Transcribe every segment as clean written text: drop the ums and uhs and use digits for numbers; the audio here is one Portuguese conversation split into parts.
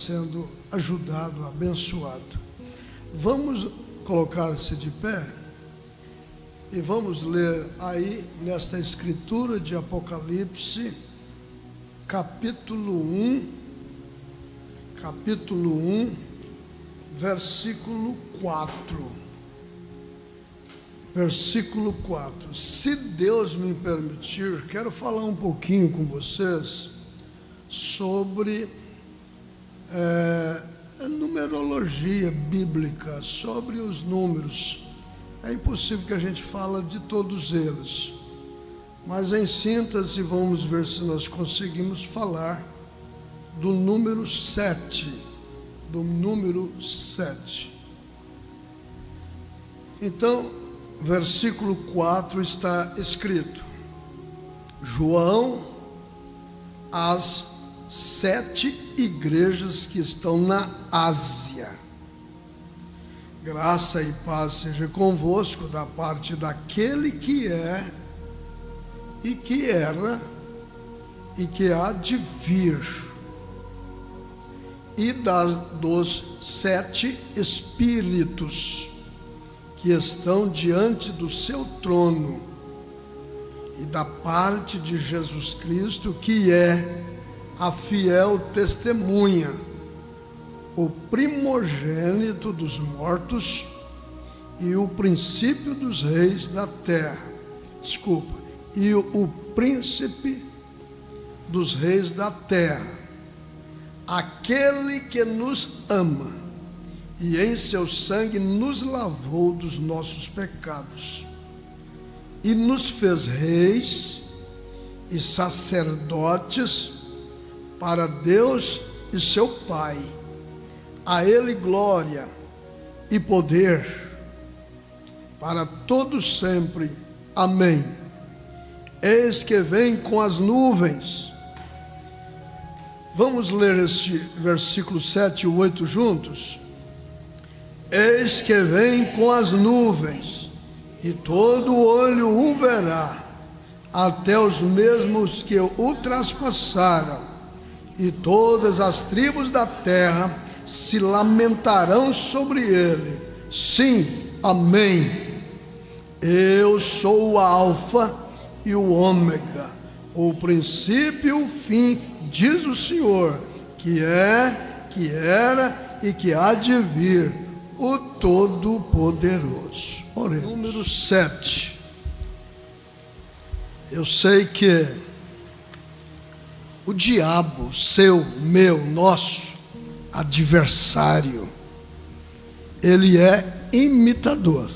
sendo ajudado, abençoado. Vamos colocar-se de pé e vamos ler aí nesta escritura de Apocalipse, capítulo 1, versículo 4. Versículo 4. Se Deus me permitir, quero falar um pouquinho com vocês sobre numerologia bíblica, sobre os números. É impossível que a gente fale de todos eles, mas em síntese vamos ver se nós conseguimos falar do número 7. Do número 7. Então, versículo 4 está escrito: João, às 7 igrejas que estão na Ásia. Graça e paz seja convosco da parte daquele que é, e que era, e que há de vir, e dos 7 espíritos que estão diante do seu trono, e da parte de Jesus Cristo, que é a fiel testemunha, o primogênito dos mortos e o princípio dos reis da terra. E o príncipe dos reis da terra, aquele que nos ama e em seu sangue nos lavou dos nossos pecados e nos fez reis e sacerdotes para Deus e seu Pai. A Ele glória e poder para todos sempre. Amém. Eis que vem com as nuvens. Vamos ler este versículo 7 e 8 juntos? Eis que vem com as nuvens, e todo olho o verá, até os mesmos que o traspassaram, e todas as tribos da terra se lamentarão sobre ele. Sim, amém. Eu sou o Alfa e o Ômega, o princípio e o fim, diz o Senhor, que é, que era e que há de vir, o Todo-Poderoso. Oremos. Número 7. Eu sei que o diabo, seu, meu, nosso adversário, ele é imitador.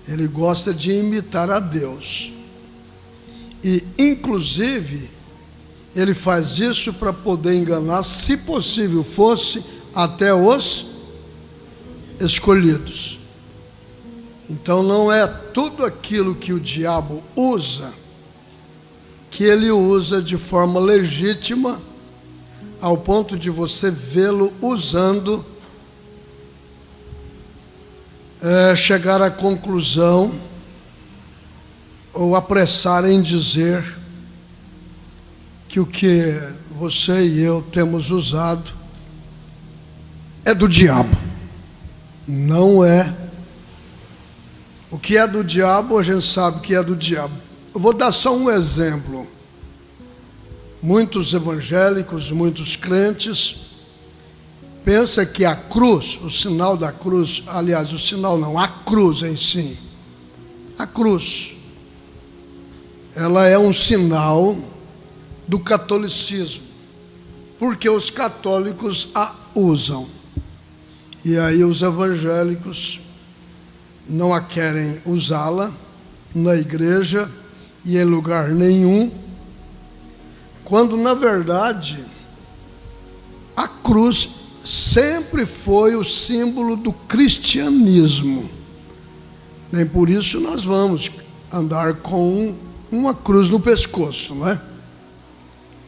Ele gosta de imitar a Deus. E, inclusive, ele faz isso para poder enganar, se possível fosse, até os escolhidos. Então, não é tudo aquilo que o diabo usa que ele usa de forma legítima, ao ponto de você vê-lo usando, chegar à conclusão ou apressar em dizer que o que você e eu temos usado é do diabo. Não é. O que é do diabo, a gente sabe que é do diabo. Eu vou dar só um exemplo. Muitos evangélicos, muitos crentes pensam que a cruz, o sinal da cruz, aliás, o sinal não, a cruz em si, a cruz, ela é um sinal do catolicismo, porque os católicos a usam, e aí os evangélicos não a querem usá-la na igreja e em lugar nenhum, quando na verdade a cruz sempre foi o símbolo do cristianismo. Nem por isso nós vamos andar com uma cruz no pescoço, não é?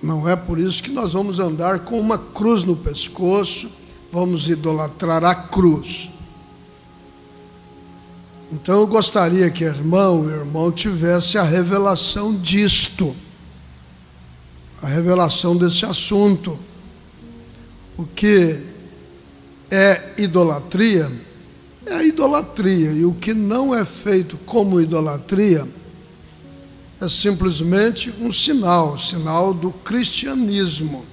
Não é por isso que nós vamos andar com uma cruz no pescoço, vamos idolatrar a cruz. Então eu gostaria que o irmão tivesse a revelação disto, a revelação desse assunto. O que é idolatria é a idolatria, e o que não é feito como idolatria é simplesmente um sinal do cristianismo.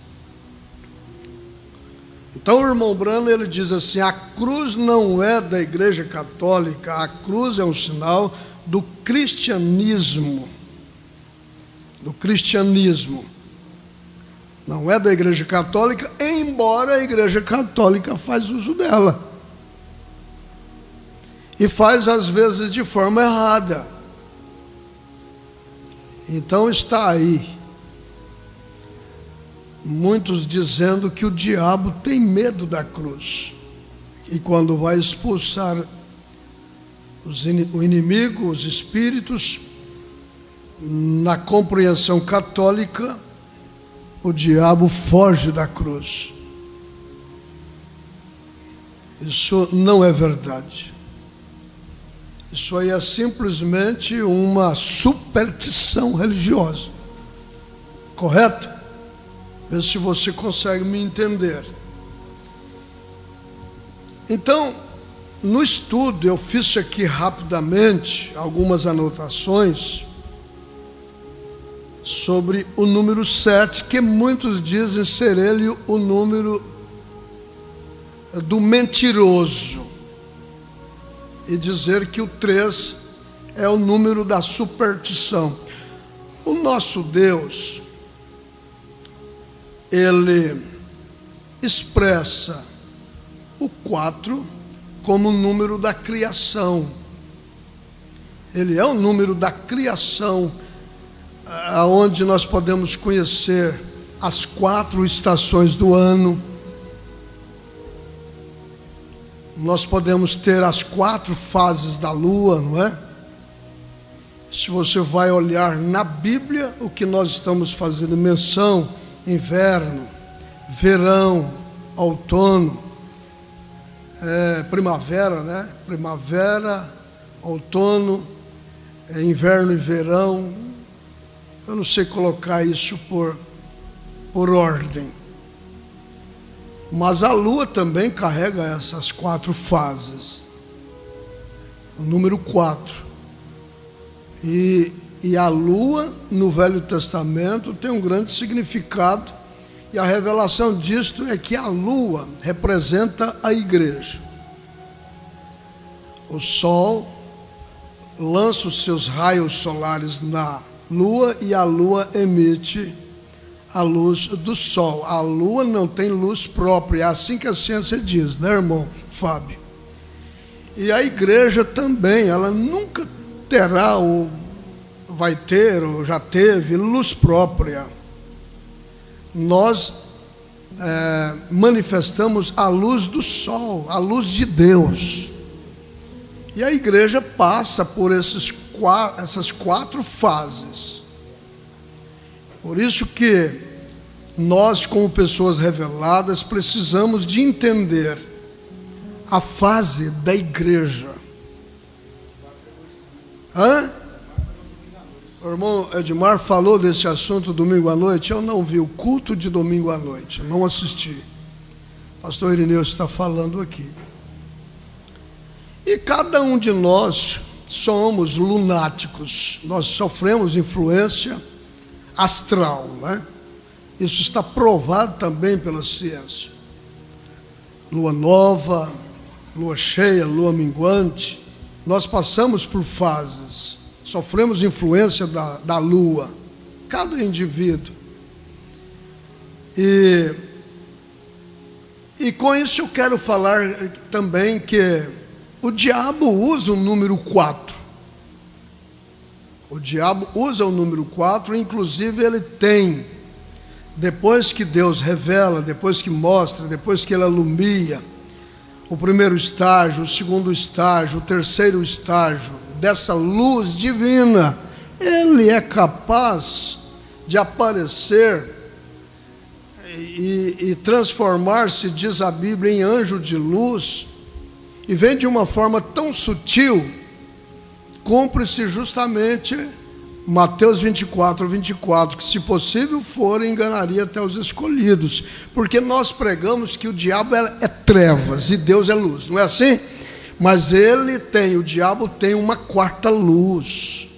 Então o irmão Branham, ele diz assim: a cruz não é da Igreja Católica, a cruz é um sinal do cristianismo. Do cristianismo. Não é da Igreja Católica, embora a Igreja Católica faz uso dela. E faz às vezes de forma errada. Então está aí muitos dizendo que o diabo tem medo da cruz, e quando vai expulsar o inimigo, os espíritos, na compreensão católica, o diabo foge da cruz. Isso não é verdade. Isso aí é simplesmente uma superstição religiosa. Correto? Vê se você consegue me entender. Então, no estudo, eu fiz aqui rapidamente algumas anotações sobre o número 7, que muitos dizem ser ele o número do mentiroso, e dizer que o 3 é o número da superstição. O nosso Deus, ele expressa o 4 como o número da criação. Ele é o número da criação, aonde nós podemos conhecer as 4 estações do ano. Nós podemos ter as 4 fases da lua, não é? Se você vai olhar na Bíblia, o que nós estamos fazendo menção: inverno, verão, outono, primavera, né? Primavera, outono, inverno e verão. Eu não sei colocar isso por ordem. Mas a lua também carrega essas 4 fases. O número 4. E a lua, no Velho Testamento, tem um grande significado. E a revelação disto é que a lua representa a igreja. O sol lança os seus raios solares na lua e a lua emite a luz do sol. A lua não tem luz própria, é assim que a ciência diz, né, irmão Fábio? E a igreja também, ela nunca terá ou vai ter ou já teve luz própria. Nós manifestamos a luz do sol, a luz de Deus. E a igreja passa por essas 4 fases. Por isso que nós, como pessoas reveladas, precisamos de entender a fase da igreja. O irmão Edmar falou desse assunto domingo à noite. Eu não vi o culto de domingo à noite, não assisti. O pastor Irineu está falando aqui. E cada um de nós somos lunáticos. Nós sofremos influência astral, né? Isso está provado também pela ciência. Lua nova, lua cheia, lua minguante. Nós passamos por fases, sofremos influência da lua, cada indivíduo. E com isso eu quero falar também que o diabo usa o número 4. O diabo usa o número 4, inclusive ele tem, depois que Deus revela, depois que mostra, depois que ele alumia, o primeiro estágio, o segundo estágio, o terceiro estágio dessa luz divina, ele é capaz de aparecer e transformar-se, diz a Bíblia, em anjo de luz, e vem de uma forma tão sutil, cumpre-se justamente Mateus 24, que se possível for, enganaria até os escolhidos, porque nós pregamos que o diabo é trevas e Deus é luz, não é assim? Mas o diabo tem uma quarta luz,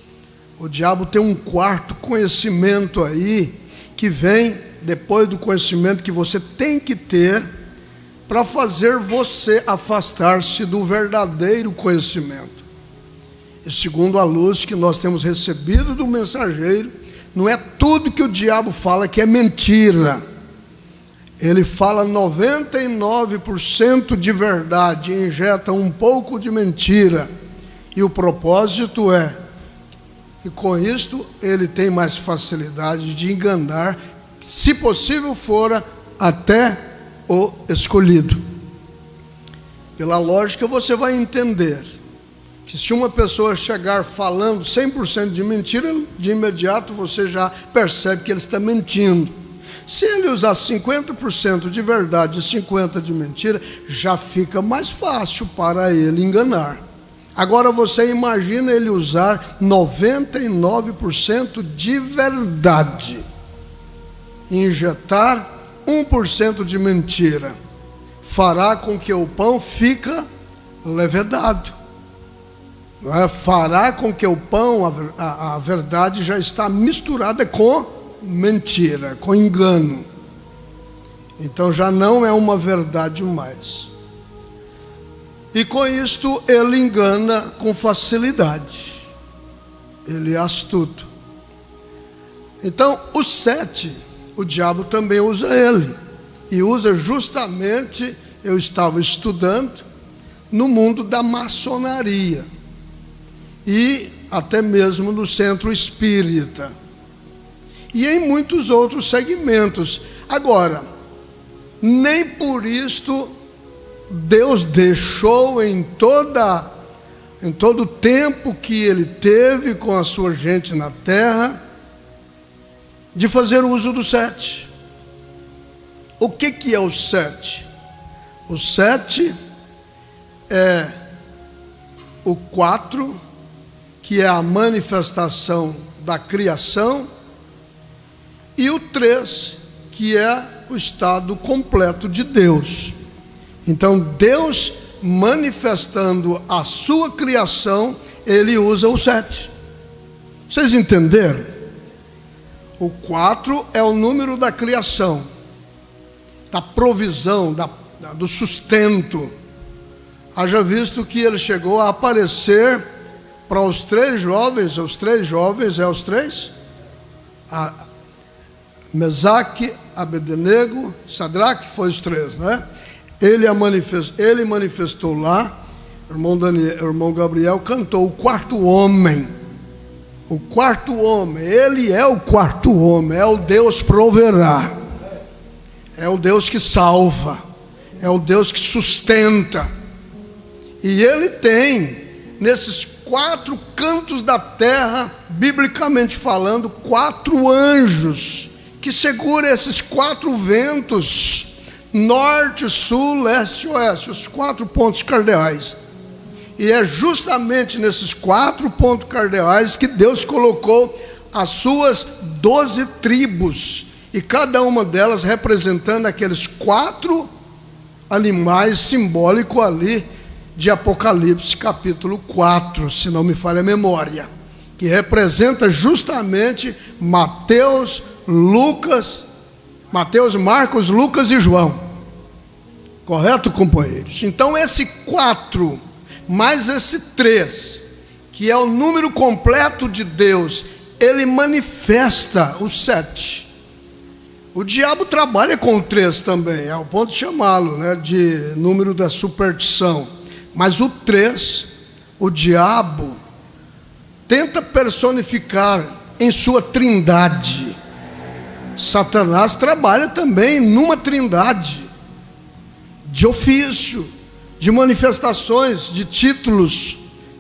o diabo tem um quarto conhecimento aí, que vem depois do conhecimento que você tem que ter, para fazer você afastar-se do verdadeiro conhecimento. E segundo a luz que nós temos recebido do mensageiro, não é tudo que o diabo fala que é mentira. Ele fala 99% de verdade, injeta um pouco de mentira. E o propósito é, e com isto ele tem mais facilidade de enganar, se possível fora, até o escolhido. Pela lógica você vai entender que se uma pessoa chegar falando 100% de mentira, de imediato você já percebe que ele está mentindo. Se ele usar 50% de verdade e 50% de mentira, já fica mais fácil para ele enganar. Agora você imagina ele usar 99% de verdade, injetar 1% de mentira, fará com que o pão fique levedado. Fará com que o pão, a verdade já está misturada com mentira, com engano. Então já não é uma verdade mais. E com isto ele engana com facilidade. Ele é astuto. Então o 7, o diabo também usa ele. E usa justamente, eu estava estudando, no mundo da maçonaria. E até mesmo no centro espírita. E em muitos outros segmentos. Agora, nem por isto Deus deixou em todo o tempo que ele teve com a sua gente na terra, de fazer uso do 7. O que é o 7? O 7 é o 4, que é a manifestação da criação, e o 3, que é o estado completo de Deus. Então, Deus manifestando a sua criação, ele usa o 7. Vocês entenderam? O 4 é o número da criação, da provisão, do sustento. Haja visto que ele chegou a aparecer para os 3 jovens, Mesaque, Abednego, Sadraque, foi os 3, né? Ele manifestou lá, o irmão Gabriel cantou o quarto homem. O quarto homem, ele é o quarto homem, é o Deus proverá, é o Deus que salva, é o Deus que sustenta. E ele tem, nesses 4 cantos da terra, biblicamente falando, 4 anjos, que seguram esses 4 ventos, norte, sul, leste e oeste, os 4 pontos cardeais. E é justamente nesses 4 pontos cardeais que Deus colocou as suas 12 tribos, e cada uma delas representando aqueles 4 animais simbólicos ali de Apocalipse capítulo 4, se não me falha a memória, que representa justamente Mateus, Marcos, Lucas e João. Correto, companheiros? Então esse 4 mais esse 3, que é o número completo de Deus, ele manifesta o 7. O diabo trabalha com o 3 também, é o ponto de chamá-lo, né, de número da superstição. Mas o 3, o diabo tenta personificar em sua trindade. Satanás trabalha também numa trindade, de ofício, de manifestações, de títulos,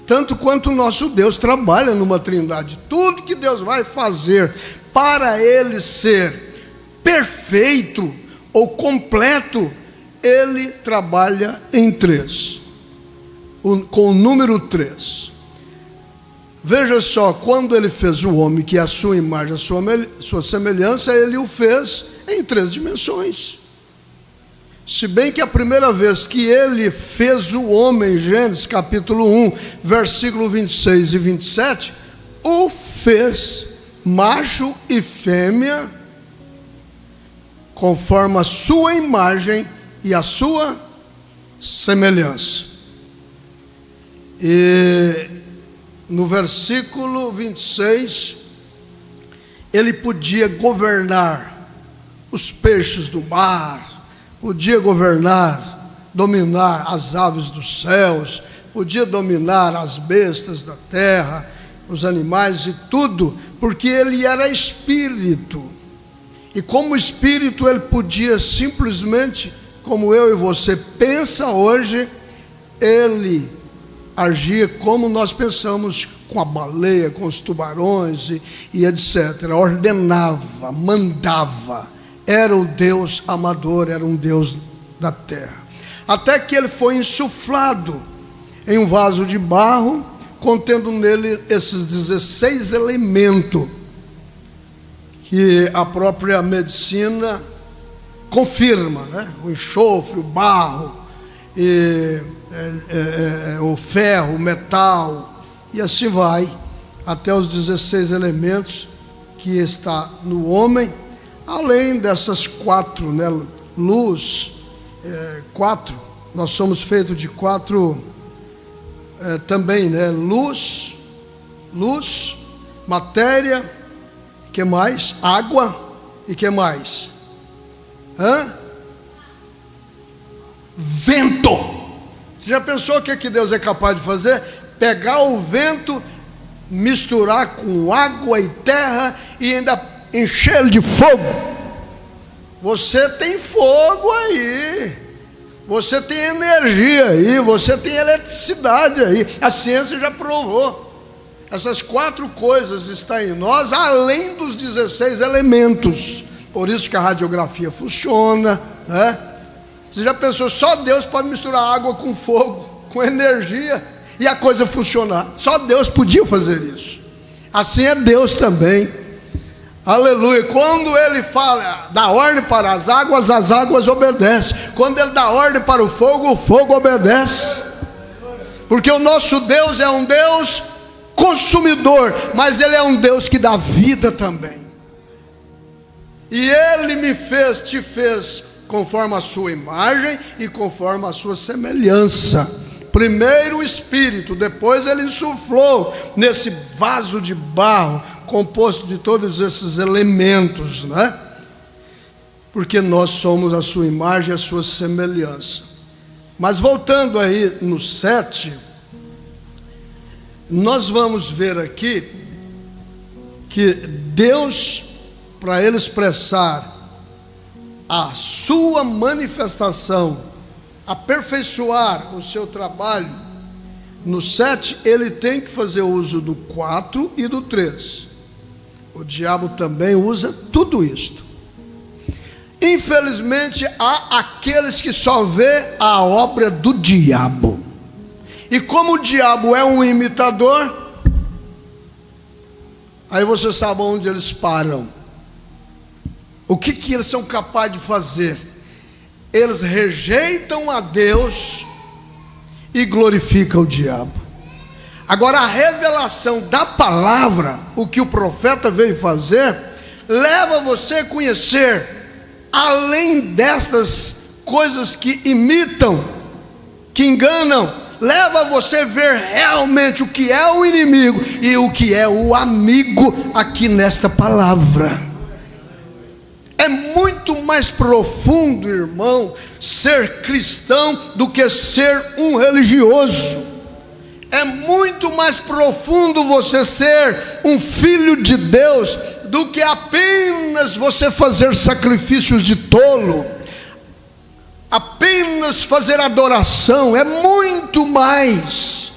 tanto quanto o nosso Deus trabalha numa trindade. Tudo que Deus vai fazer para ele ser perfeito ou completo, ele trabalha em 3, com o número 3. Veja só, quando ele fez o homem, que é a sua imagem, a sua semelhança, ele o fez em 3 dimensões. Se bem que a primeira vez que ele fez o homem, Gênesis capítulo 1, versículo 26 e 27, o fez macho e fêmea, conforme a sua imagem e a sua semelhança. E no versículo 26, ele podia governar os peixes do mar, podia governar, dominar as aves dos céus, podia dominar as bestas da terra, os animais e tudo, porque ele era espírito. E como espírito ele podia simplesmente, como eu e você pensa hoje, ele agia como nós pensamos, com a baleia, com os tubarões e etc. Ordenava, mandava. Era o Deus amador, era um Deus da terra. Até que ele foi insuflado em um vaso de barro, contendo nele esses 16 elementos que a própria medicina confirma, né? O enxofre, o barro, o ferro, o metal, e assim vai, até os 16 elementos que está no homem, além dessas 4, né? Luz, 4, nós somos feitos de 4 também, né? Luz, matéria, que mais? Água, e que mais? Vento. Você já pensou o que Deus é capaz de fazer? Pegar o vento, misturar com água e terra e ainda encher ele de fogo. Você tem fogo aí, você tem energia aí, você tem eletricidade aí. A ciência já provou. Essas 4 coisas estão em nós, além dos 16 elementos. Por isso que a radiografia funciona, né? Você já pensou, só Deus pode misturar água com fogo, com energia, e a coisa funcionar. Só Deus podia fazer isso. Assim é Deus também. Aleluia. Quando ele fala, dá ordem para as águas obedecem. Quando ele dá ordem para o fogo obedece. Porque o nosso Deus é um Deus consumidor, mas ele é um Deus que dá vida também. E ele me fez, te fez conforme a sua imagem e conforme a sua semelhança. Primeiro o Espírito, depois ele insuflou nesse vaso de barro, composto de todos esses elementos, né? Porque nós somos a sua imagem e a sua semelhança. Mas voltando aí no 7, nós vamos ver aqui que Deus, para ele expressar a sua manifestação, aperfeiçoar o seu trabalho, no 7 ele tem que fazer uso do 4 e do 3. O diabo também usa tudo isto. Infelizmente há aqueles que só vê a obra do diabo. E como o diabo é um imitador, aí você sabe onde eles param. O que eles são capazes de fazer? Eles rejeitam a Deus e glorificam o diabo. Agora a revelação da palavra, o que o profeta veio fazer, leva você a conhecer, além destas coisas que imitam, que enganam, leva você a ver realmente o que é o inimigo e o que é o amigo aqui nesta palavra. É muito mais profundo, irmão, ser cristão do que ser um religioso. É muito mais profundo você ser um filho de Deus do que apenas você fazer sacrifícios de tolo, apenas fazer adoração. É muito mais.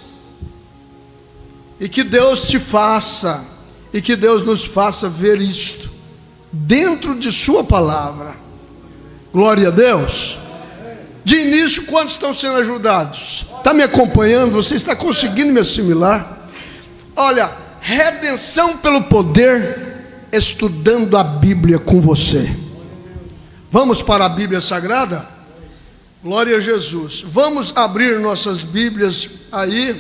E que Deus te faça, e que Deus nos faça ver isto dentro de sua palavra. Glória a Deus. De início, quantos estão sendo ajudados? Está me acompanhando? Você está conseguindo me assimilar? Olha, redenção pelo poder, estudando a Bíblia com você. Vamos para a Bíblia Sagrada? Glória a Jesus. Vamos abrir nossas Bíblias aí.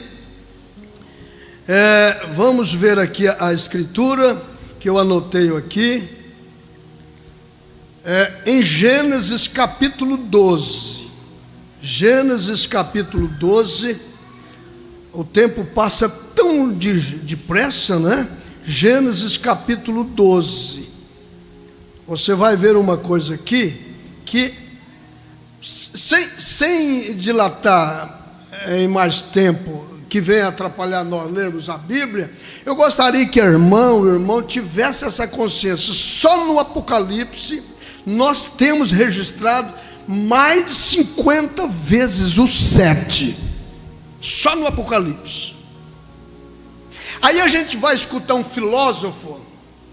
Vamos ver aqui a escritura que eu anotei aqui. Em Gênesis capítulo 12. Gênesis capítulo 12. O tempo passa tão depressa, né? Gênesis capítulo 12. Você vai ver uma coisa aqui que, sem dilatar em mais tempo, que venha atrapalhar nós lermos a Bíblia, eu gostaria que o irmão tivesse essa consciência. Só no Apocalipse nós temos registrado mais de 50 vezes o 7. Só no Apocalipse. Aí a gente vai escutar um filósofo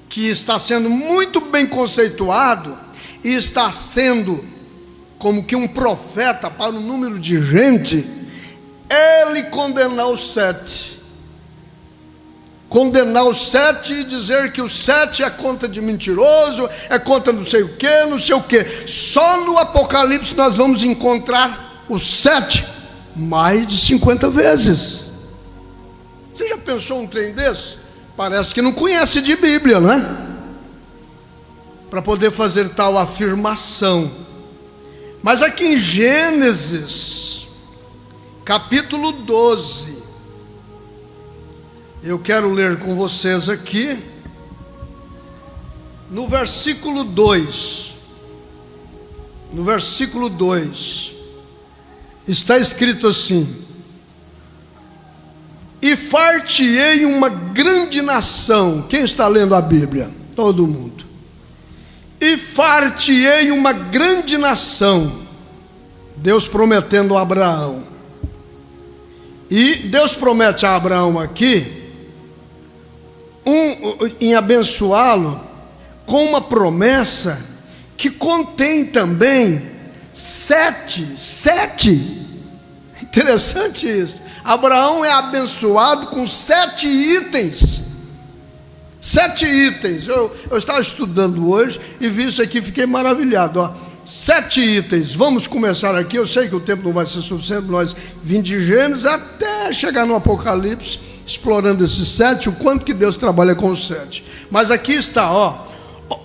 que está sendo muito bem conceituado e está sendo como que um profeta para um número de gente, ele condenar o 7. Condenar o 7 e dizer que o 7 é conta de mentiroso, é conta não sei o que, não sei o que. Só no Apocalipse nós vamos encontrar o 7 mais de 50 vezes. Você já pensou um trem desse? Parece que não conhece de Bíblia, não é? Para poder fazer tal afirmação. Mas aqui em Gênesis capítulo 12, eu quero ler com vocês aqui, no versículo 2. No versículo 2, está escrito assim: e far-te-ei uma grande nação. Quem está lendo a Bíblia? Todo mundo. E far-te-ei uma grande nação. Deus prometendo a Abraão. E Deus promete a Abraão aqui em abençoá-lo com uma promessa que contém também 7. Interessante isso. Abraão é abençoado com 7 itens. 7 itens. Eu estava estudando hoje e vi isso aqui, fiquei maravilhado. 7 itens. Vamos começar aqui. Eu sei que o tempo não vai ser suficiente, nós vim de Gênesis até chegar no Apocalipse, explorando esses 7, o quanto que Deus trabalha com os 7. Mas aqui está,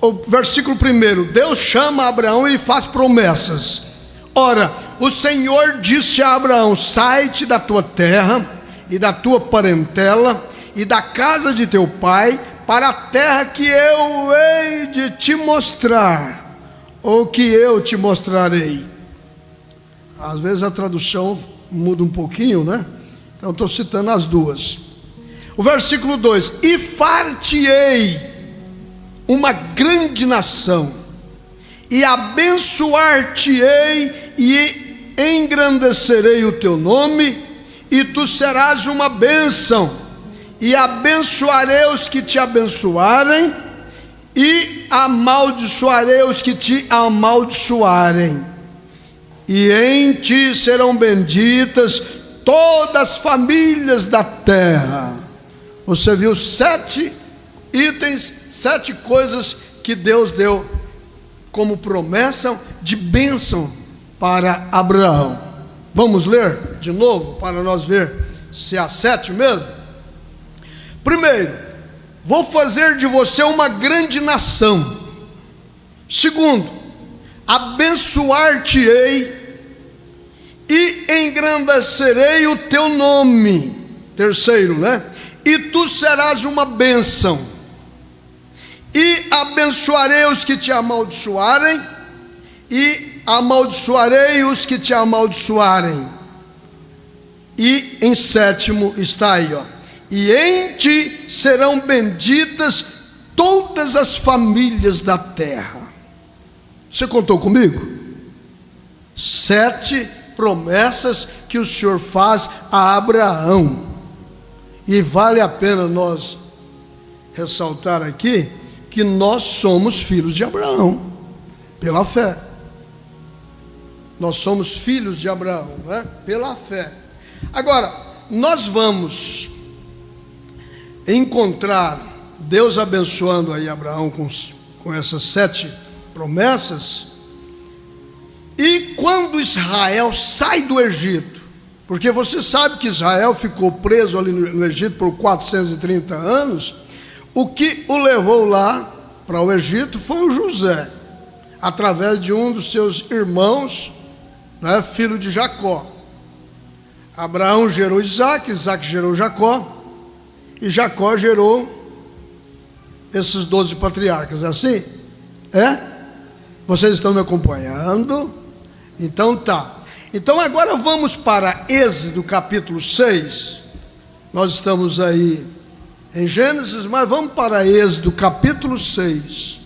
o versículo 1. Deus chama Abraão e faz promessas. Ora, o Senhor disse a Abraão: sai-te da tua terra e da tua parentela e da casa de teu pai, para a terra que eu hei de te mostrar, ou que eu te mostrarei. Às vezes a tradução muda um pouquinho, né? Então estou citando as duas. O versículo 2: e far-te-ei uma grande nação, e abençoar-te-ei, e engrandecerei o teu nome, e tu serás uma bênção, e abençoarei os que te abençoarem, e amaldiçoarei os que te amaldiçoarem, e em ti serão benditas todas as famílias da terra. Você viu 7 itens, 7 coisas que Deus deu como promessa de bênção para Abraão. Vamos ler de novo para nós ver se há 7 mesmo. Primeiro, vou fazer de você uma grande nação. Segundo, abençoar-te-ei e engrandecerei o teu nome. Terceiro, né? E tu serás uma bênção. E abençoarei os que te amaldiçoarem, e amaldiçoarei os que te amaldiçoarem. E em sétimo está aí, e em ti serão benditas todas as famílias da terra. Você contou comigo? 7 promessas que o Senhor faz a Abraão. E vale a pena nós ressaltar aqui que nós somos filhos de Abraão, pela fé. Nós somos filhos de Abraão, né? Pela fé. Agora, nós vamos encontrar Deus abençoando aí Abraão com essas 7 promessas, e quando Israel sai do Egito, porque você sabe que Israel ficou preso ali no Egito por 430 anos, o que o levou lá para o Egito foi o José, através de um dos seus irmãos, né, filho de Jacó. Abraão gerou Isaac, Isaac gerou Jacó, e Jacó gerou esses 12 patriarcas, é assim? É? Vocês estão me acompanhando? Então tá. Então agora vamos para Êxodo capítulo 6. Nós estamos aí em Gênesis, mas vamos para Êxodo capítulo 6.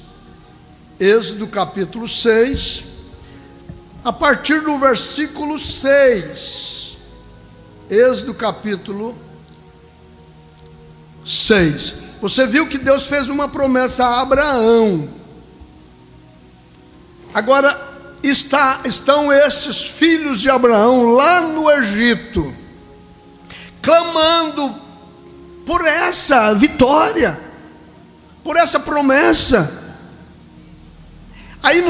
Êxodo capítulo 6, a partir do versículo 6. Êxodo capítulo 6. Você viu que Deus fez uma promessa a Abraão. Agora estão esses filhos de Abraão lá no Egito, clamando por essa vitória, por essa promessa. Aí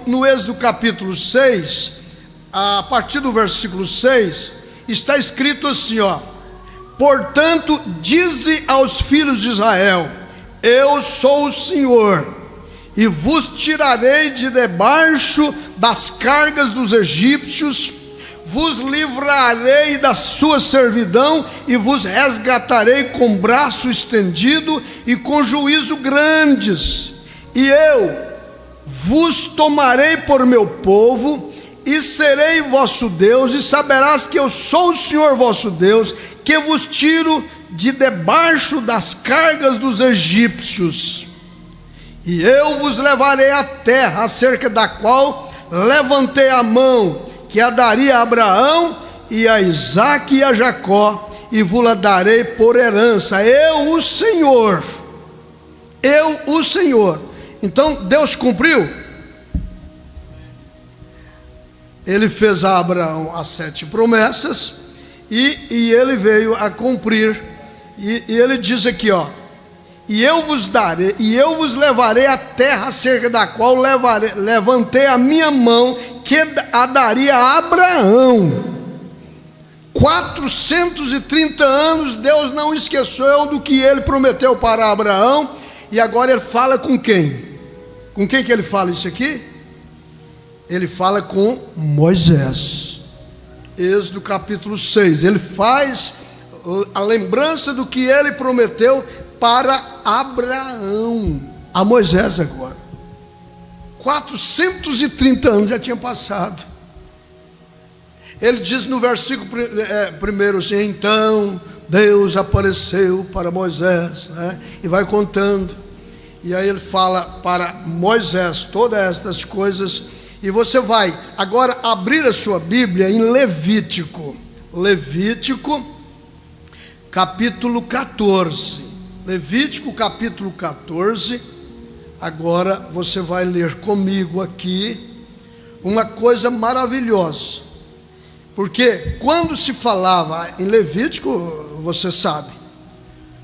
no Êxodo capítulo 6, a partir do versículo 6, está escrito assim, ó: portanto, dize aos filhos de Israel: eu sou o Senhor, e vos tirarei de debaixo das cargas dos egípcios, vos livrarei da sua servidão, e vos resgatarei com braço estendido e com juízo grandes, e eu vos tomarei por meu povo, e serei vosso Deus, e saberás que eu sou o Senhor vosso Deus, que vos tiro de debaixo das cargas dos egípcios. E eu vos levarei à terra, acerca da qual levantei a mão, que a daria a Abraão, e a Isaque e a Jacó, e vos-la darei por herança. Eu, o Senhor. Eu, o Senhor. Então, Deus cumpriu? Ele fez a Abraão as 7 promessas, e ele veio a cumprir. E ele diz aqui, ó: e eu vos darei, e eu vos levarei à terra acerca da qual levantei a minha mão, que a daria a Abraão. 430 anos Deus não esqueceu do que ele prometeu para Abraão, e agora ele fala com quem? Com quem que ele fala isso aqui? Ele fala com Moisés. Êxodo capítulo 6, ele faz a lembrança do que ele prometeu para Abraão, a Moisés agora. 430 anos já tinha passado. Ele diz no versículo primeiro assim: então Deus apareceu para Moisés, né? E vai contando, e aí ele fala para Moisés todas estas coisas. E você vai agora abrir a sua Bíblia em Levítico capítulo 14. Levítico capítulo 14. Agora você vai ler comigo aqui uma coisa maravilhosa, porque quando se falava em Levítico, você sabe,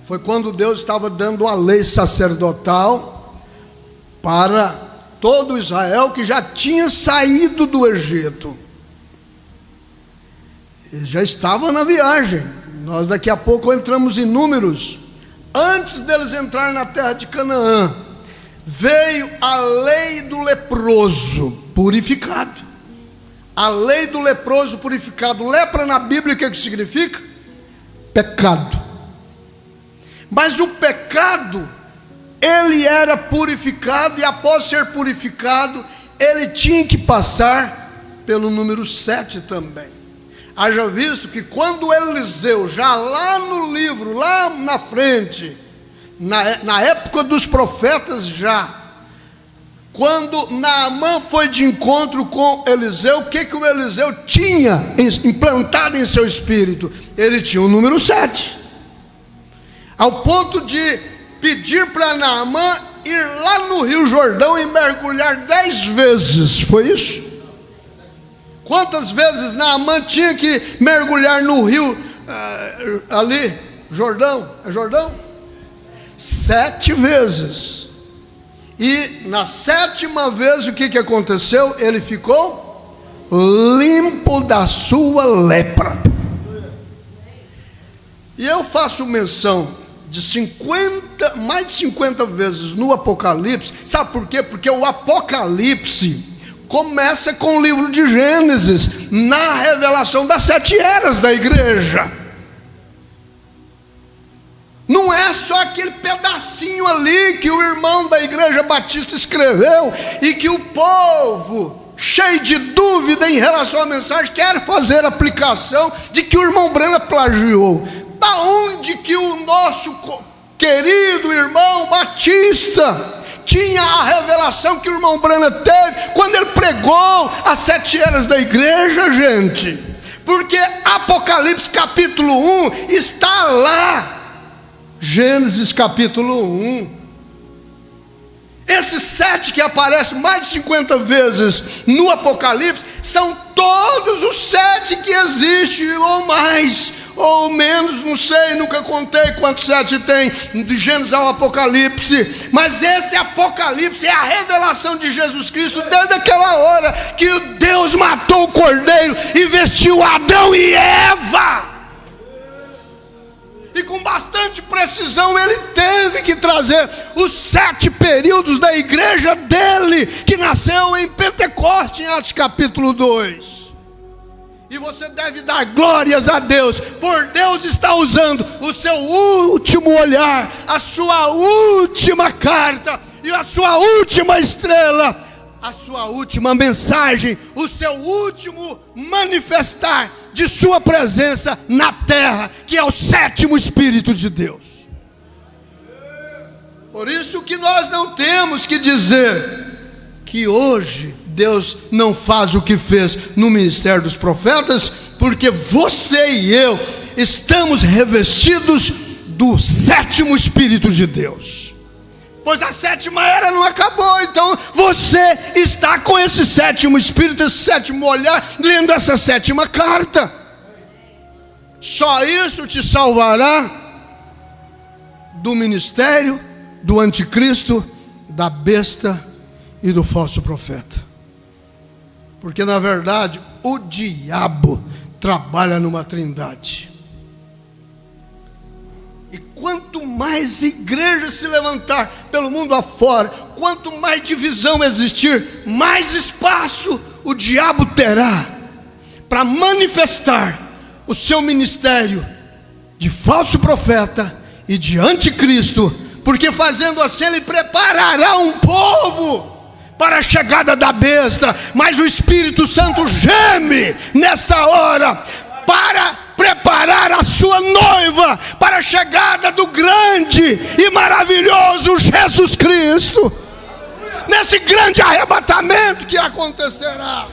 foi quando Deus estava dando a lei sacerdotal para todo Israel que já tinha saído do Egito, e já estava na viagem. Nós daqui a pouco entramos em Números. Antes deles entrarem na terra de Canaã, veio a lei do leproso purificado. A lei do leproso purificado. Lepra na Bíblia, o que significa? Pecado. Mas o pecado, ele era purificado, e após ser purificado, ele tinha que passar pelo número 7 também. Haja visto que quando Eliseu, já lá no livro, lá na frente, na época dos profetas já, quando Naamã foi de encontro com Eliseu, o que o Eliseu tinha implantado em seu espírito? Ele tinha o número 7, ao ponto de pedir para Naamã ir lá no Rio Jordão e mergulhar 10 vezes, foi isso? Quantas vezes Naamã tinha que mergulhar no rio ali, Jordão? É Jordão? 7 vezes. E na 7ª vez o que aconteceu? Ele ficou limpo da sua lepra. E eu faço menção de mais de 50 vezes no Apocalipse. Sabe por quê? Porque o Apocalipse começa com o livro de Gênesis, na revelação das 7 eras da igreja. Não é só aquele pedacinho ali que o irmão da Igreja Batista escreveu e que o povo, cheio de dúvida em relação à mensagem, quer fazer aplicação de que o irmão Branham plagiou. Da onde que o nosso querido irmão Batista tinha a revelação que o irmão Branham teve quando ele pregou as 7 eras da igreja, gente? Porque Apocalipse capítulo 1 está lá. Gênesis capítulo 1. Esses 7 que aparecem mais de 50 vezes no Apocalipse são todos os 7 que existem, ou mais, ou menos, não sei, nunca contei quantos 7 tem de Gênesis ao Apocalipse. Mas esse Apocalipse é a revelação de Jesus Cristo desde aquela hora que Deus matou o cordeiro e vestiu Adão e Eva. E com bastante precisão ele teve que trazer os 7 períodos da igreja dele, que nasceu em Pentecoste, em Atos capítulo 2. E você deve dar glórias a Deus, por Deus estar usando o seu último olhar, a sua última carta e a sua última estrela, a sua última mensagem, o seu último manifestar de sua presença na terra, que é o 7º Espírito de Deus. Por isso que nós não temos que dizer que hoje Deus não faz o que fez no ministério dos profetas, porque você e eu estamos revestidos do 7º Espírito de Deus. Pois a 7ª era não acabou, então você está com esse 7º Espírito, esse 7º olhar, lendo essa 7ª carta. Só isso te salvará do ministério, do anticristo, da besta e do falso profeta. Porque na verdade o diabo trabalha numa trindade. E quanto mais igreja se levantar pelo mundo afora, quanto mais divisão existir, mais espaço o diabo terá para manifestar o seu ministério de falso profeta e de anticristo, porque fazendo assim ele preparará um povo para a chegada da besta. Mas o Espírito Santo geme nesta hora para preparar a sua noiva para a chegada do grande e maravilhoso Jesus Cristo, nesse grande arrebatamento que acontecerá.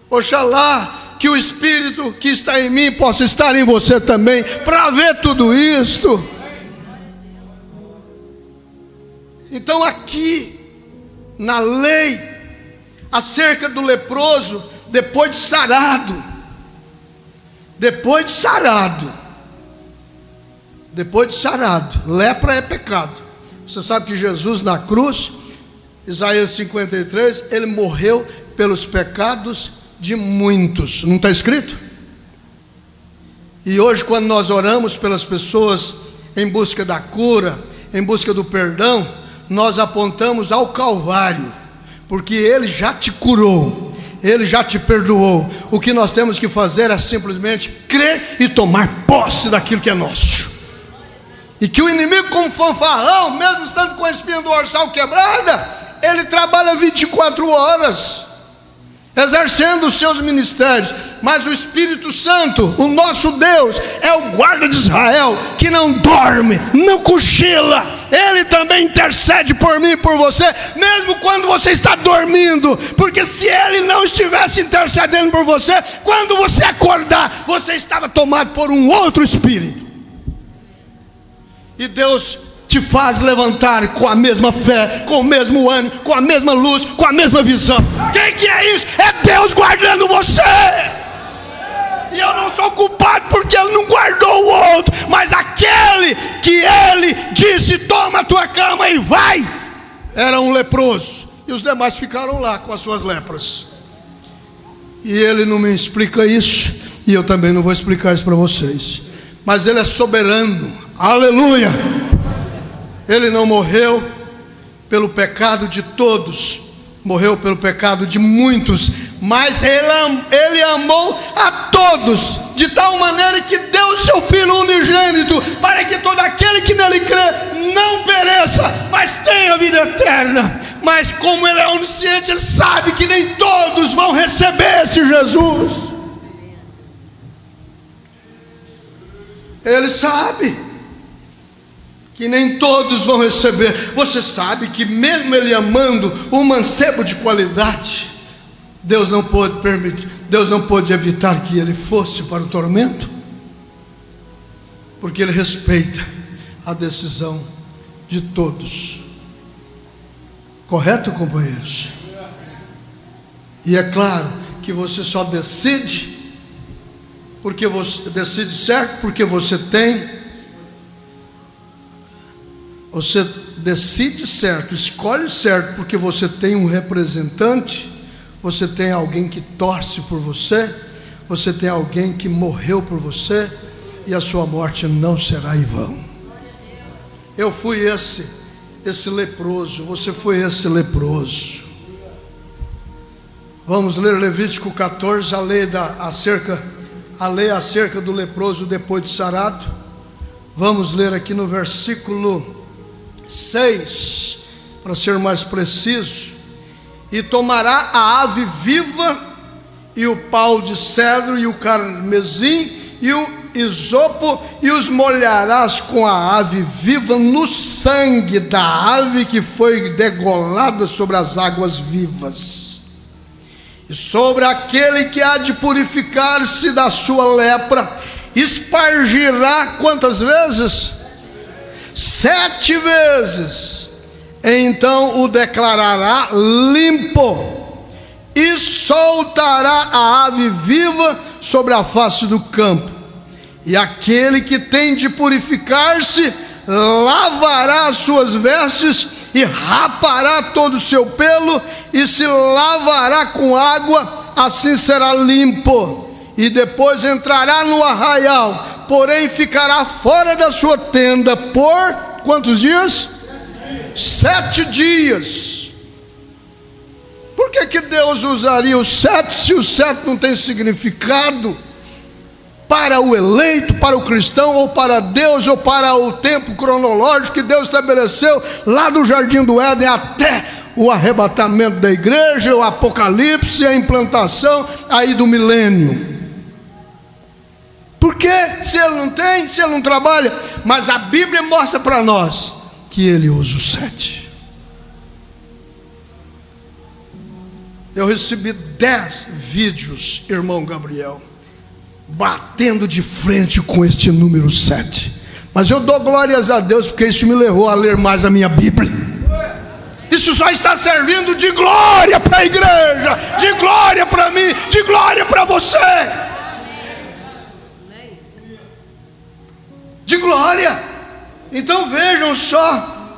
Oxalá que o Espírito que está em mim possa estar em você também, para ver tudo isto. Então aqui na lei acerca do leproso, depois de sarado, lepra é pecado. Você sabe que Jesus na cruz, Isaías 53, ele morreu pelos pecados de muitos, não está escrito? E hoje quando nós oramos pelas pessoas em busca da cura, em busca do perdão, nós apontamos ao Calvário, porque ele já te curou, ele já te perdoou. O que nós temos que fazer é simplesmente crer e tomar posse daquilo que é nosso. E que o inimigo, como fanfarrão, mesmo estando com a espinha dorsal quebrada, ele trabalha 24 horas, exercendo os seus ministérios. Mas o Espírito Santo, o nosso Deus, é o guarda de Israel, que não dorme, não cochila. Ele também intercede por mim e por você, mesmo quando você está dormindo. Porque se ele não estivesse intercedendo por você, quando você acordar, você estava tomado por um outro espírito. E Deus te faz levantar com a mesma fé, com o mesmo ânimo, com a mesma luz, com a mesma visão. Quem que é isso? É Deus guardando você. e eu não sou culpado porque ele não guardou o outro, mas aquele que ele disse: toma a tua cama e vai, era um leproso, e os demais ficaram lá com as suas lepras. E ele não me explica isso, e eu também não vou explicar isso para vocês, mas ele é soberano, aleluia. Ele não morreu pelo pecado de todos, morreu pelo pecado de muitos, mas ele amou a todos, de tal maneira que deu o seu Filho unigênito, para que todo aquele que nele crê não pereça, mas tenha vida eterna. Mas como ele é onisciente, ele sabe que nem todos vão receber esse Jesus. Ele sabe que nem todos vão receber. Você sabe que mesmo ele amando um mancebo de qualidade, Deus não pôde permitir, Deus não pôde evitar que ele fosse para o tormento, porque ele respeita a decisão de todos. Correto, companheiros? E é claro que você só decide porque você decide certo, porque você decide certo, escolhe certo, porque você tem um representante, você tem alguém que torce por você, você tem alguém que morreu por você, e a sua morte não será em vão. Eu fui esse leproso, você foi esse leproso. Vamos ler Levítico 14, a lei acerca do leproso depois de sarado. Vamos ler aqui no versículo 6, para ser mais preciso. E tomará a ave viva, e o pau de cedro, e o carmesim, e o isopo, e os molharás com a ave viva no sangue da ave que foi degolada sobre as águas vivas. E sobre aquele que há de purificar-se da sua lepra, espargirá quantas vezes? 7 vezes. Então o declarará limpo, e soltará a ave viva sobre a face do campo. E aquele que tem de purificar-se lavará as suas vestes, e rapará todo o seu pelo, e se lavará com água, assim será limpo. E depois entrará no arraial, porém ficará fora da sua tenda por quantos dias? 7 dias. Por que Deus usaria o 7 se o 7 não tem significado para o eleito, para o cristão, ou para Deus, ou para o tempo cronológico que Deus estabeleceu lá do Jardim do Éden até o arrebatamento da igreja, o Apocalipse, a implantação aí do milênio? Por que? Se ele não tem, se ele não trabalha. Mas a Bíblia mostra para nós que ele usa o 7. Eu recebi 10 vídeos, irmão Gabriel, batendo de frente com este número 7. Mas eu dou glórias a Deus, porque isso me levou a ler mais a minha Bíblia. Isso só está servindo de glória para a igreja, de glória para mim, de glória para você, de glória. Então vejam só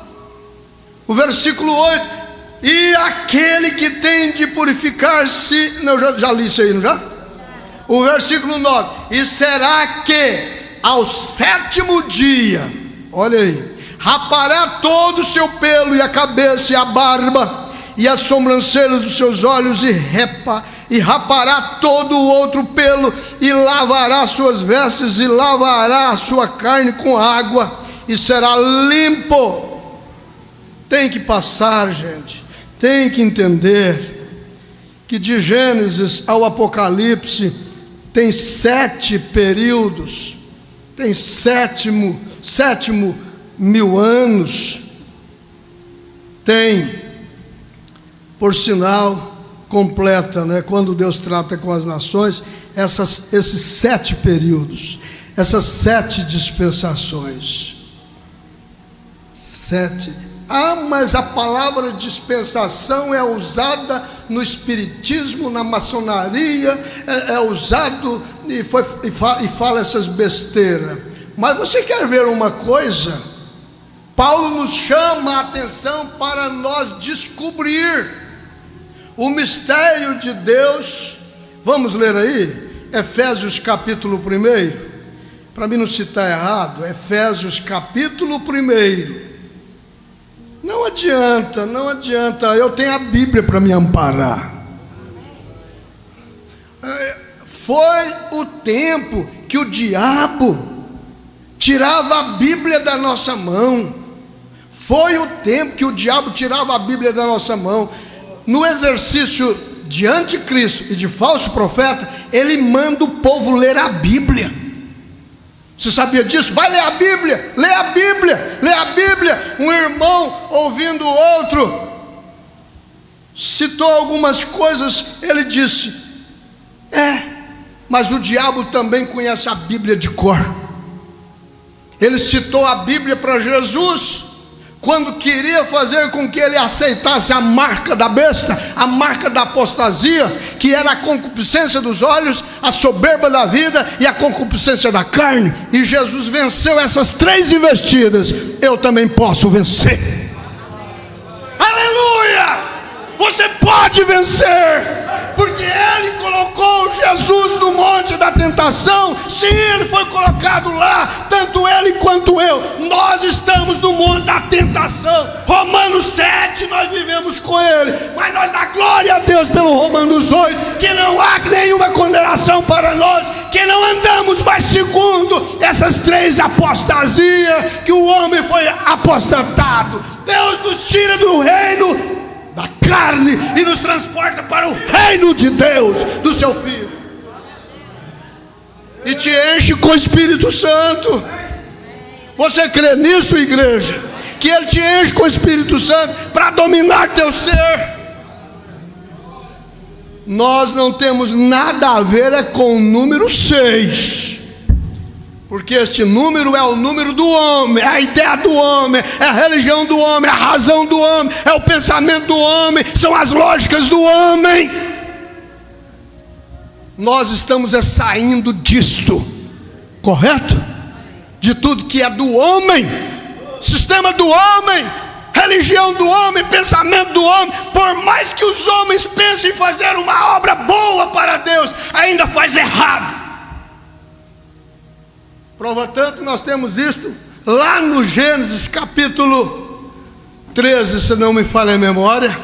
o versículo 8: e aquele que tem de purificar-se, não, já li isso aí, não já? O versículo 9: e será que ao 7º dia, olha aí, rapará todo o seu pelo, e a cabeça, e a barba, e as sobrancelhas dos seus olhos, e rapará todo o outro pelo, e lavará suas vestes, e lavará a sua carne com água, e será limpo. Tem que passar, gente, tem que entender que de Gênesis ao Apocalipse tem 7 períodos, tem sétimo 1000 anos, tem, por sinal, completa, né? Quando Deus trata com as nações, esses 7 períodos, essas 7 dispensações, 7 Ah, mas a palavra dispensação é usada no espiritismo, na maçonaria, é usado e fala essas besteiras. Mas você quer ver uma coisa? Paulo nos chama a atenção para nós descobrir o mistério de Deus. Vamos ler aí, Efésios capítulo 1, para mim não citar errado, Efésios capítulo 1. Não adianta, eu tenho a Bíblia para me amparar. Foi o tempo que o diabo tirava a Bíblia da nossa mão. Foi o tempo que o diabo tirava a Bíblia da nossa mão. No exercício de anticristo e de falso profeta, ele manda o povo ler a Bíblia. Você sabia disso? Vai ler a Bíblia, lê a Bíblia, lê a Bíblia. Um irmão ouvindo o outro citou algumas coisas, ele disse: mas o diabo também conhece a Bíblia de cor. Ele citou a Bíblia para Jesus, quando queria fazer com que ele aceitasse a marca da besta, a marca da apostasia, que era a concupiscência dos olhos, a soberba da vida e a concupiscência da carne. E Jesus venceu essas 3 investidas. Eu também posso vencer. Aleluia! Você pode vencer, porque Ele colocou Jesus no monte da tentação. Sim, Ele foi colocado lá, tanto Ele quanto eu. Nós estamos no monte da tentação. Romanos 7, nós vivemos com Ele, mas nós dá glória a Deus pelo Romanos 8, que não há nenhuma condenação para nós, que não andamos mais segundo essas 3 apostasias, que o homem foi apostatado. Deus nos tira do reino da carne e nos transporta para o reino de Deus, do seu Filho, e te enche com o Espírito Santo. Você crê nisto, igreja? Que Ele te enche com o Espírito Santo para dominar teu ser. Nós não temos nada a ver com o número 6, porque este número é o número do homem, é a ideia do homem, é a religião do homem, é a razão do homem, é o pensamento do homem, são as lógicas do homem. Nós estamos saindo disto, correto? De tudo que é do homem, sistema do homem, religião do homem, pensamento do homem. Por mais que os homens pensem em fazer uma obra boa para Deus, ainda faz errado. Prova tanto, nós temos isto lá no Gênesis capítulo 13, se não me falha a memória,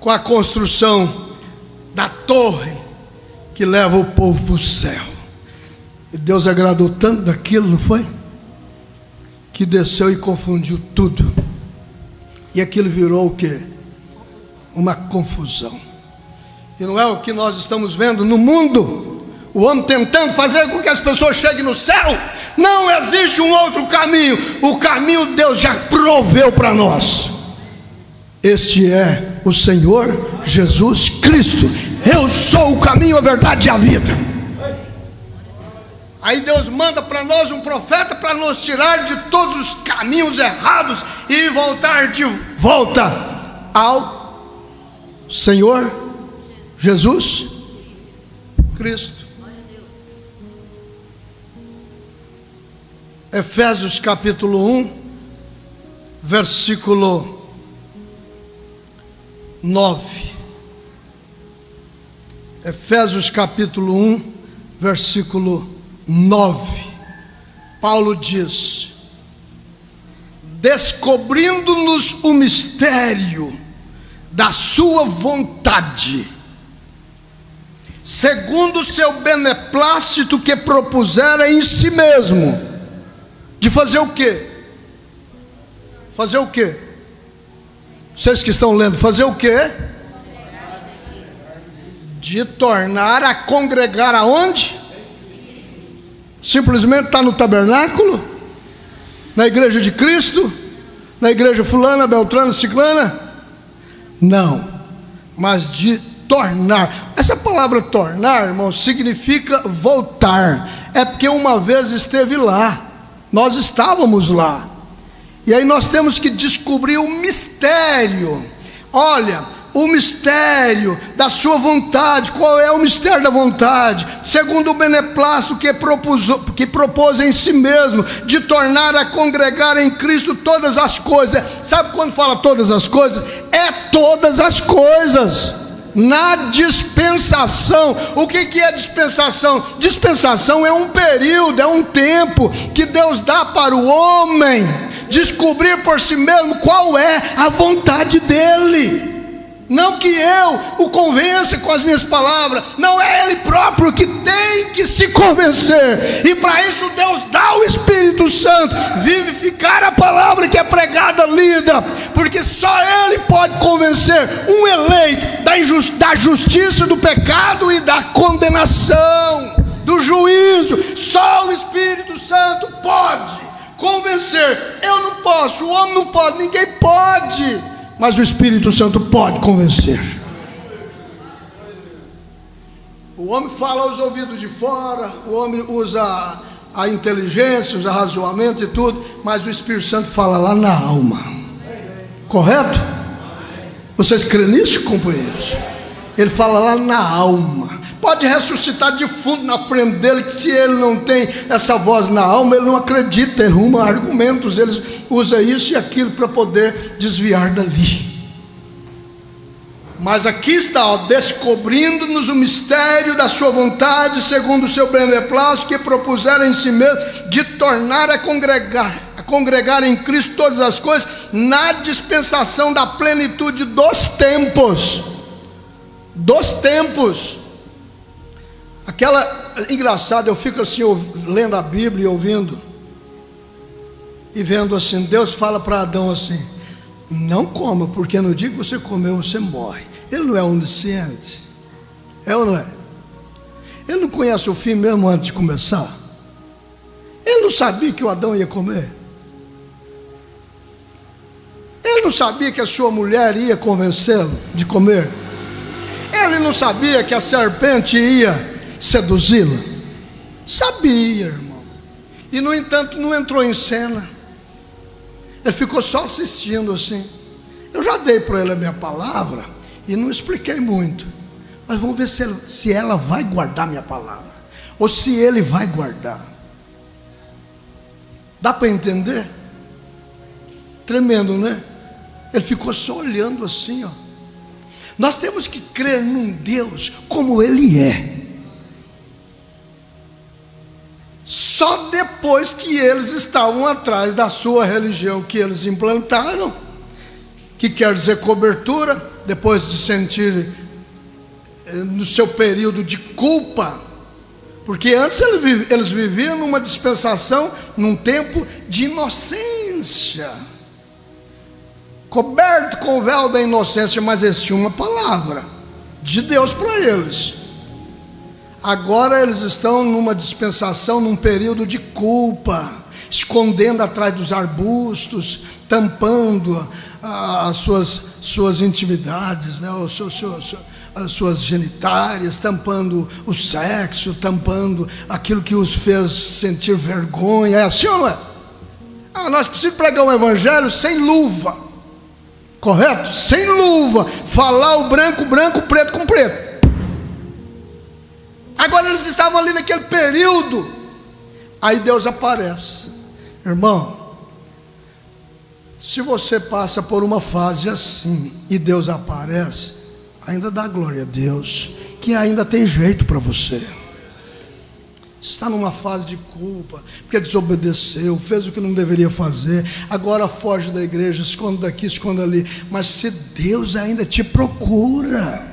com a construção da torre que leva o povo para o céu. E Deus agradou tanto daquilo, não foi? Que desceu e confundiu tudo. E aquilo virou o quê? Uma confusão. E não é o que nós estamos vendo no mundo? O homem tentando fazer com que as pessoas cheguem no céu. Não existe um outro caminho. O caminho Deus já proveu para nós. Este é o Senhor Jesus Cristo. Eu sou o caminho, a verdade e a vida. Aí Deus manda para nós um profeta para nos tirar de todos os caminhos errados e voltar de volta ao Senhor Jesus Cristo. Efésios capítulo 1, versículo 9. Efésios capítulo 1, versículo 9. Paulo diz: descobrindo-nos o mistério da sua vontade, segundo o seu beneplácito que propusera em si mesmo, de fazer o quê? Fazer o quê? Vocês que estão lendo, fazer o quê? De tornar a congregar aonde? Simplesmente está no tabernáculo? Na igreja de Cristo? Na igreja fulana, beltrana, ciclana? Não, mas de tornar. Essa palavra tornar, irmão, significa voltar. É porque uma vez esteve lá. Nós estávamos lá. E aí nós temos que descobrir o mistério. Olha, o mistério da sua vontade. Qual é o mistério da vontade? Segundo o beneplácito que propôs em si mesmo, de tornar a congregar em Cristo todas as coisas. Sabe quando fala todas as coisas? É todas as coisas. Na dispensação. O que é dispensação? Dispensação é um período, é um tempo que Deus dá para o homem descobrir por si mesmo qual é a vontade dele. Não que eu o convença com as minhas palavras, não é ele próprio que tem que se convencer. E para isso Deus dá o Espírito Santo, vivificar a palavra que é pregada, lida, porque só ele pode convencer um eleito da justiça, do pecado e da condenação, do juízo. Só o Espírito Santo pode convencer. Eu não posso, o homem não pode, ninguém pode. Mas o Espírito Santo pode convencer. O homem fala aos ouvidos de fora, o homem usa a inteligência, usa razoamento e tudo, mas o Espírito Santo fala lá na alma. Correto? Vocês creem nisso, companheiros? Ele fala lá na alma. Pode ressuscitar defunto na frente dele, que se ele não tem essa voz na alma, ele não acredita, ele arruma argumentos, ele usa isso e aquilo para poder desviar dali. Mas aqui está, ó, descobrindo-nos o mistério da sua vontade, segundo o seu beneplácito, que propuseram em si mesmo, de tornar a congregar em Cristo todas as coisas, na dispensação da plenitude dos tempos. Dos tempos. Engraçado, eu fico assim lendo a Bíblia e ouvindo e vendo assim, Deus fala para Adão assim: não coma, porque no dia que você comer você morre. Ele não é onisciente? É ou não é? Ele não conhece o fim mesmo antes de começar? Ele não sabia que o Adão ia comer? Ele não sabia que a sua mulher ia convencê-lo de comer? Ele não sabia que a serpente ia seduzi-la? Sabia, irmão. E no entanto não entrou em cena. Ele ficou só assistindo assim. Eu já dei para ele a minha palavra e não expliquei muito, mas vamos ver se ela vai guardar minha palavra, ou se ele vai guardar. Dá para entender? Tremendo, né? Ele ficou só olhando assim, ó. Nós temos que crer num Deus como Ele é. Só depois que eles estavam atrás da sua religião que eles implantaram, que quer dizer cobertura, depois de sentir no seu período de culpa, porque antes eles viviam numa dispensação, num tempo de inocência, coberto com o véu da inocência, mas eles tinham uma palavra de Deus para eles. Agora eles estão numa dispensação, num período de culpa, escondendo atrás dos arbustos, tampando as suas intimidades, né? As suas genitárias, tampando o sexo, tampando aquilo que os fez sentir vergonha. É assim ou não é? Nós precisamos pregar um evangelho sem luva, correto? Sem luva, falar o branco, branco, preto com preto. Agora eles estavam ali naquele período, aí Deus aparece. Irmão, se você passa por uma fase assim e Deus aparece, ainda dá glória a Deus, que ainda tem jeito para você. Você está numa fase de culpa, porque desobedeceu, fez o que não deveria fazer, agora foge da igreja, esconde daqui, esconde ali. Mas se Deus ainda te procura,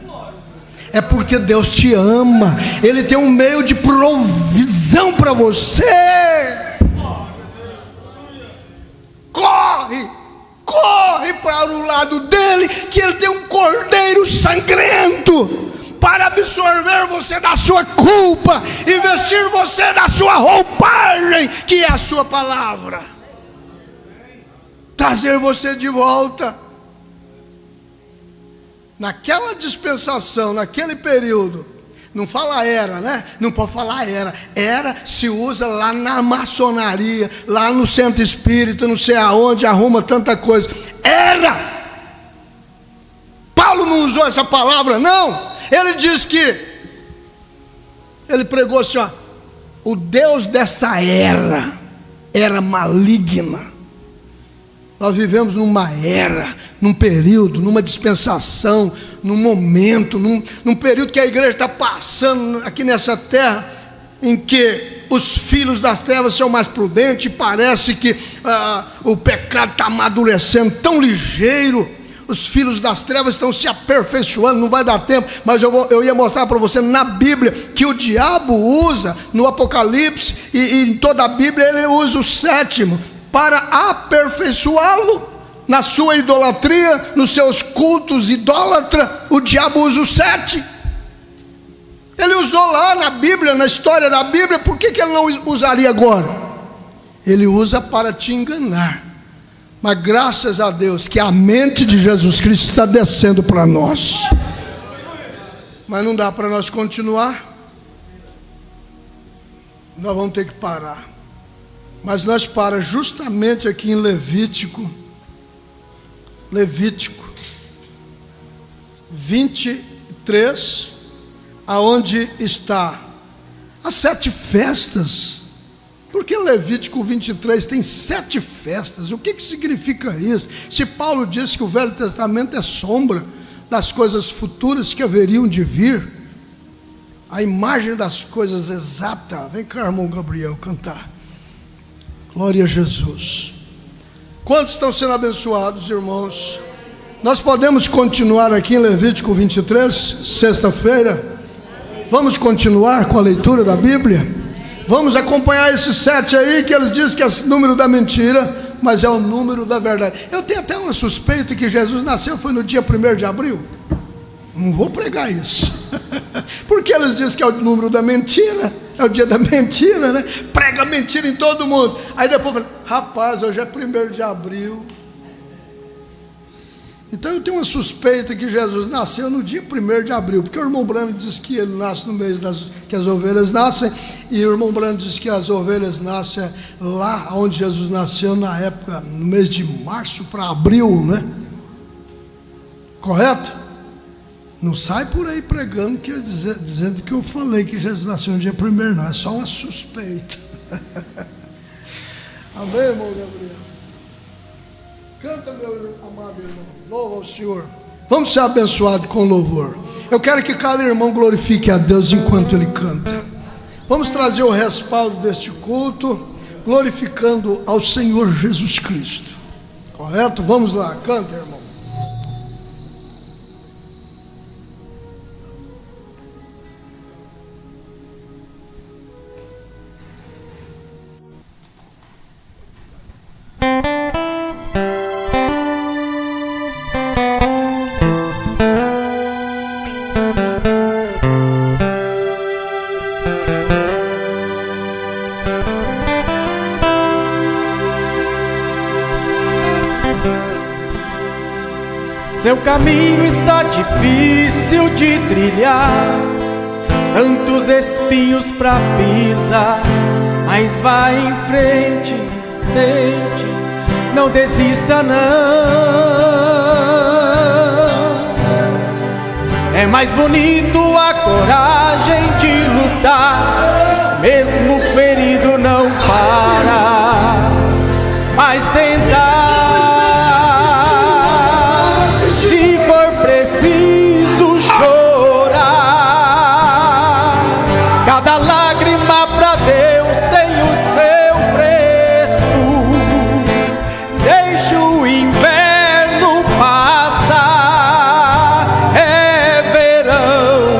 é porque Deus te ama. Ele tem um meio de provisão para você. Corre para o lado dele, que ele tem um cordeiro sangrento para absorver você da sua culpa e vestir você da sua roupagem, que é a sua palavra, trazer você de volta. Naquela dispensação, naquele período, Não fala era, né? Não pode falar era. Era se usa lá na maçonaria, lá no centro espírita, não sei aonde, arruma tanta coisa. Era! Paulo não usou essa palavra, não. Ele diz que, ele pregou assim, ó, o Deus dessa era maligna. Nós vivemos numa era, num período, numa dispensação, num momento, num período que a igreja está passando aqui nessa terra, em que os filhos das trevas são mais prudentes, e parece que o pecado está amadurecendo tão ligeiro, os filhos das trevas estão se aperfeiçoando, não vai dar tempo, mas eu ia mostrar para você na Bíblia, que o diabo usa, no Apocalipse, e em toda a Bíblia, ele usa o 7º, para aperfeiçoá-lo na sua idolatria, nos seus cultos idólatras. O diabo usa o 7. Ele usou lá na Bíblia, na história da Bíblia, por que ele não usaria agora? Ele usa para te enganar. Mas graças a Deus que a mente de Jesus Cristo está descendo para nós. Mas não dá para nós continuar. Nós vamos ter que parar. Mas nós paramos justamente aqui em Levítico 23, aonde está as 7 festas. Porque Levítico 23 tem 7 festas. O que significa isso? Se Paulo diz que o Velho Testamento é sombra das coisas futuras que haveriam de vir, a imagem das coisas exatas. Vem cá, irmão Gabriel, cantar. Glória a Jesus. Quantos estão sendo abençoados, irmãos? Nós podemos continuar aqui em Levítico 23, sexta-feira. Vamos continuar com a leitura da Bíblia. Vamos acompanhar esses 7 aí, que eles dizem que é o número da mentira, mas é o número da verdade. Eu tenho até uma suspeita que Jesus nasceu foi no dia 1º de abril. Não vou pregar isso. Porque eles dizem que é o número da mentira, é o dia da mentira, né? Prega mentira em todo mundo. Aí depois fala, rapaz, hoje é 1º de abril. Então eu tenho uma suspeita que Jesus nasceu no dia 1º de abril, porque o irmão Brando diz que ele nasce no mês que as ovelhas nascem, e o irmão Brando diz que as ovelhas nascem lá onde Jesus nasceu, na época, no mês de março para abril, né? Correto? Não sai por aí pregando, dizendo que eu falei que Jesus nasceu no dia 1º, não, é só uma suspeita. Amém, irmão Gabriel? Canta, meu amado irmão, louva ao Senhor. Vamos ser abençoados com louvor. Eu quero que cada irmão glorifique a Deus enquanto ele canta. Vamos trazer o respaldo deste culto, glorificando ao Senhor Jesus Cristo. Correto? Vamos lá, canta, irmão. Seu caminho está difícil de trilhar, tantos espinhos pra pisar, mas vai em frente, tente, não desista não. É mais bonito a coragem de lutar, mesmo ferido não parar, mas tentar. Verão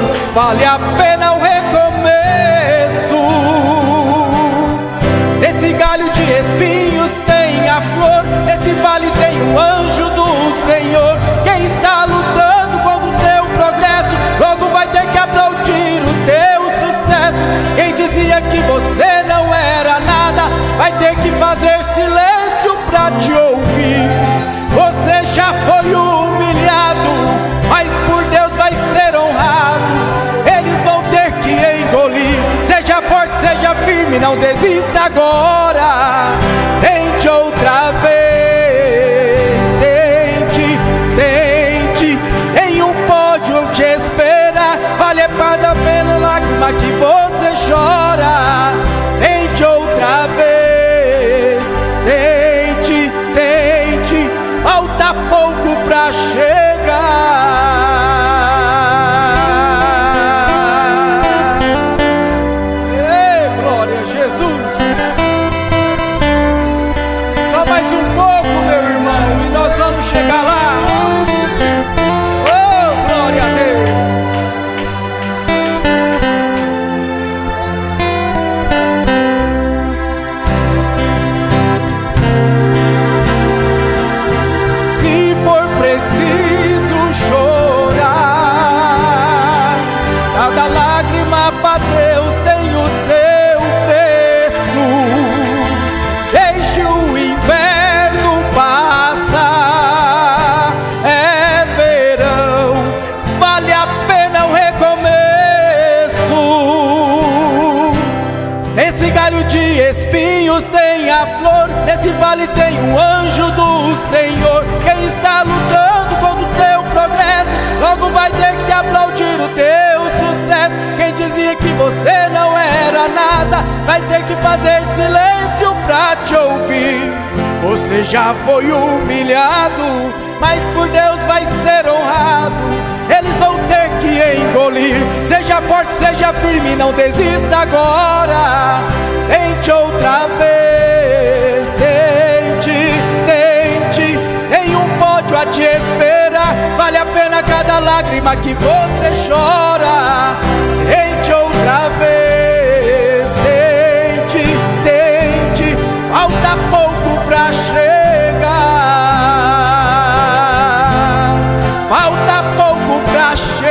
não desista agora. Tente outra vez, tente. Tem um pódio te esperar. Vale cada pena lágrima que você chora. Tente outra vez, tente. Falta pouco pra chegar. Chegar lá, oh, glória a Deus. Se for preciso chorar, cada lágrima pra Deus tem o seu preço. Deixe o inverno passar. Nesse galho de espinhos tem a flor, nesse vale tem um anjo do Senhor. Quem está lutando contra o teu progresso, logo vai ter que aplaudir o teu sucesso. Quem dizia que você não era nada, vai ter que fazer silêncio pra te ouvir. Você já foi humilhado, mas por Deus vai ser honrado. Eles vão ter que engolir. Seja forte, seja firme, não desista agora. Tente outra vez, tente. Tem um pódio a te esperar. Vale a pena cada lágrima que você chora. Tente outra vez, tente. Falta pouco pra chegar. Falta pouco pra chegar.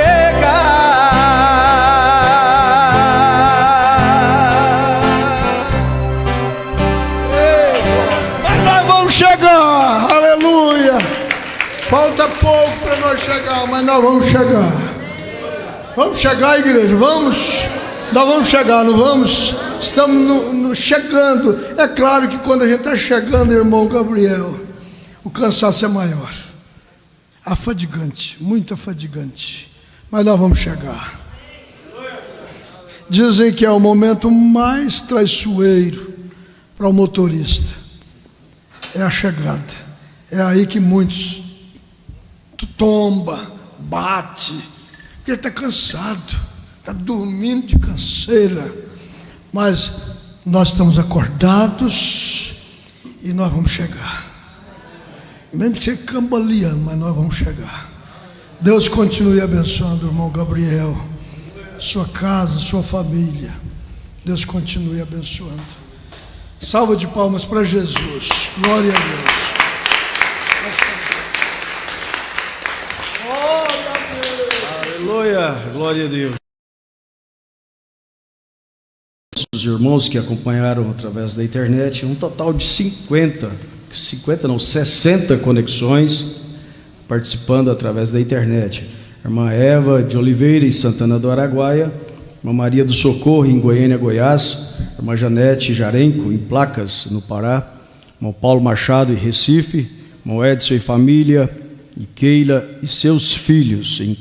Mas nós vamos chegar, aleluia. Falta pouco para nós chegar, mas nós vamos chegar. Vamos chegar, igreja, vamos. Nós vamos chegar, não vamos? Estamos chegando. É claro que quando a gente está chegando, irmão Gabriel, o cansaço é maior. Afadigante, muito afadigante. Mas nós vamos chegar. Dizem que é o momento mais traiçoeiro para o motorista. É a chegada. É aí que muitos tomba, bate, porque ele está cansado, está dormindo de canseira. Mas nós estamos acordados e nós vamos chegar. Mesmo que seja cambaleando, mas nós vamos chegar. Deus continue abençoando o irmão Gabriel, sua casa, sua família. Deus continue abençoando. Salva de palmas para Jesus. Glória a Deus. Aleluia, glória a Deus. Os irmãos que acompanharam através da internet, um total de 60 conexões participando através da internet. Irmã Eva de Oliveira, em Santana do Araguaia. Irmã Maria do Socorro, em Goiânia, Goiás. Irmã Janete Jarenco, em Placas, no Pará. Irmão Paulo Machado, em Recife. Irmão Edson e família, e Keila e seus filhos, em